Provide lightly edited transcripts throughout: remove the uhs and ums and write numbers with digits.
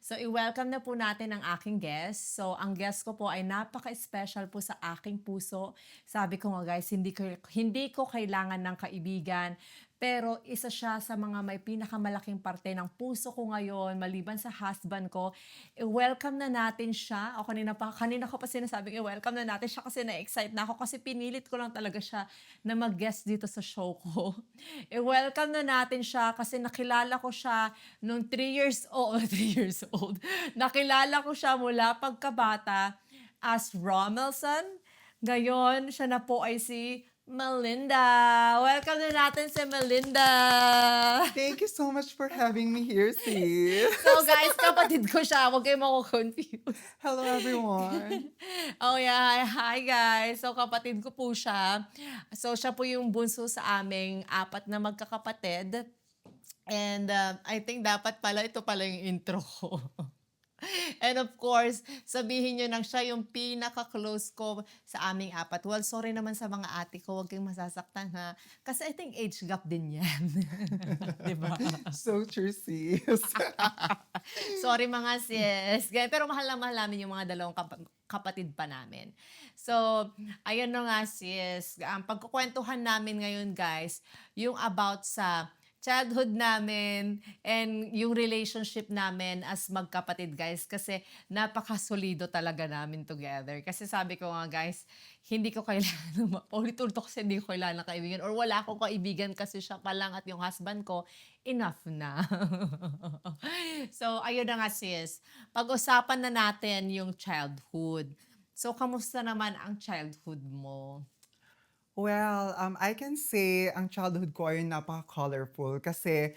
So, i-welcome na po natin ang aking guest. So, ang guest ko po ay napaka-special po sa aking puso. Sabi ko nga guys, hindi ko kailangan ng kaibigan, pero isa siya sa mga may pinakamalaking parte ng puso ko ngayon, maliban sa husband ko. I-welcome na natin siya. O kanina ko pa sinasabing i-welcome na natin siya kasi na-excite na ako kasi pinilit ko lang talaga siya na mag-guest dito sa show ko. I-welcome na natin siya kasi nakilala ko siya nung 3 years old, 3 years old, nakilala ko siya mula pagkabata as Romelson. Ngayon, siya na po ay si Melinda. Welcome na natin si Melinda. Thank you so much for having me here, sis. So guys, kapatid ko siya. Huwag kayong mako-confuse. Hello, everyone. Oh yeah, hi guys. So kapatid ko po siya. So siya po yung bunso sa aming apat na magkakapatid. And I think dapat pala ito pala yung intro ko. And of course, sabihin nyo nang siya yung pinaka-close ko sa aming apat. Well, sorry naman sa mga ate ko, huwag kayong masasaktan ha. Kasi I think age gap din yan. Diba? So true, sis. Sorry mga sis. Pero mahal na mahal namin yung mga dalawang kapatid pa namin. So, ayun na nga sis. Ang pagkukwentuhan namin ngayon guys, yung about sa childhood namin and yung relationship namin as magkapatid guys kasi napakasolido talaga namin together. Kasi sabi ko nga guys, hindi ko kailangan, paulit-ulit ko kasi hindi ko kailangan ng kaibigan or wala akong kaibigan kasi siya pa lang at yung husband ko, enough na. So, ayun na nga sis. Pag-usapan na natin yung childhood. So, kamusta naman ang childhood mo? Well, I can say ang childhood ko ay napaka-colorful kasi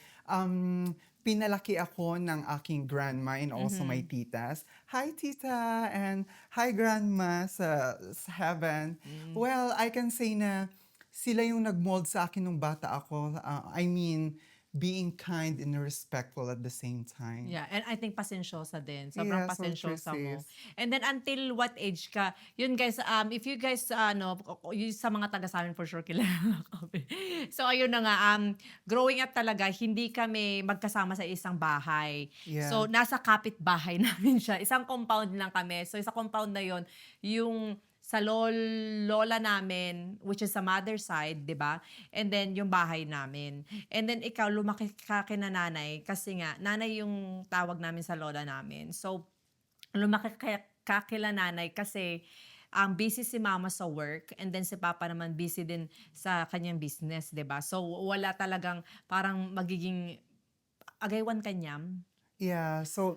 pinalaki ako ng aking grandma and also my Mhm. titas. Hi, tita! And hi, grandma sa heaven. Mm. Well, I can say na sila yung nag-mold sa akin nung bata ako. I mean, being kind and respectful at the same time. Yeah, and I think pasensyosa din. Sobrang Yeah, so true, pasensyosa mo. sis. And then until what age ka? Yun guys, if you guys yung sa mga taga sa amin for sure kilala kami. So ayun na nga, growing up talaga hindi kami magkasama sa isang bahay. So Yeah. nasa kapitbahay namin siya. Isang compound lang kami. So sa compound na yon, yung sa lola namin, which is sa mother side, 'di ba? And then yung bahay namin. And then ikaw, lumaki ka kina nanay kasi nga, nanay yung tawag namin sa lola namin. So, lumaki ka kila nanay kasi busy si mama sa work and then si papa naman busy din sa kanyang business, 'di ba? So, wala talagang parang magiging agaywan kanyam. Yeah, so